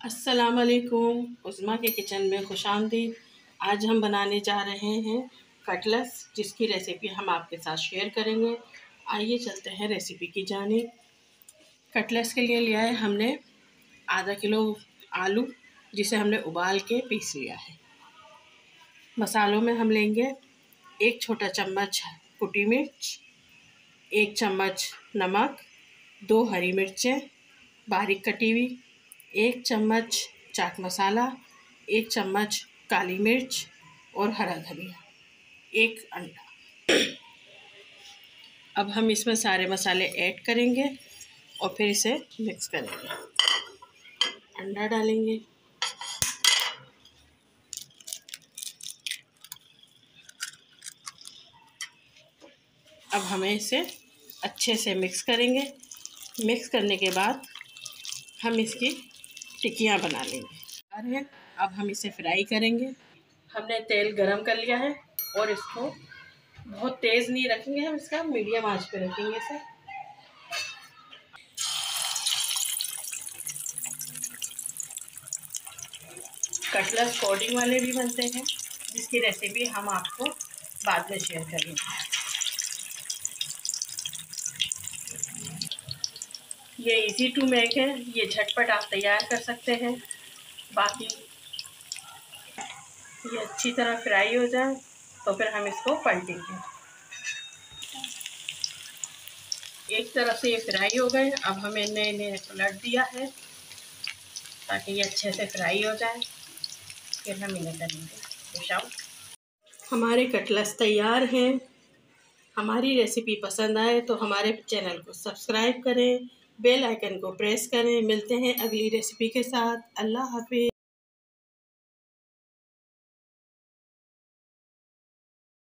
अस्सलाम वालेकुम। उस्मा के किचन में खुशामदीद। आज हम बनाने जा रहे हैं कटलेट्स, जिसकी रेसिपी हम आपके साथ शेयर करेंगे। आइए चलते हैं रेसिपी की जानिब। कटलेट्स के लिए लिया है हमने आधा किलो आलू, जिसे हमने उबाल के पीस लिया है। मसालों में हम लेंगे 1 छोटा चम्मच कुटी मिर्च, 1 चम्मच नमक, 2 हरी मिर्चें बारीक कटी हुई, 1 चम्मच चाट मसाला, 1 चम्मच काली मिर्च और हरा धनिया, 1 अंडा। अब हम इसमें सारे मसाले ऐड करेंगे और फिर इसे मिक्स करेंगे। अंडा डालेंगे, अब हमें इसे अच्छे से मिक्स करेंगे। मिक्स करने के बाद हम इसकी टिक्कियाँ बना लेंगे। अब हम इसे फ्राई करेंगे। हमने तेल गरम कर लिया है और इसको बहुत तेज़ नहीं रखेंगे, हम इसका मीडियम आंच पे रखेंगे इसे। कटलेट्स कोटिंग वाले भी बनते हैं, जिसकी रेसिपी हम आपको बाद में शेयर करेंगे। ये इजी टू मेक है, ये झटपट आप तैयार कर सकते हैं। बाकी ये अच्छी तरह फ्राई हो जाए तो फिर हम इसको पलटेंगे। एक तरफ से ये फ्राई हो गए, अब हमें इन्हें पलट दिया है ताकि ये अच्छे से फ्राई हो जाए। फिर हम इन्हें करेंगे डिश आउट। हमारे कटलेट्स तैयार हैं। हमारी रेसिपी पसंद आए तो हमारे चैनल को सब्सक्राइब करें, बेल आइकन को प्रेस करें। मिलते हैं अगली रेसिपी के साथ। अल्लाह हाफिज़।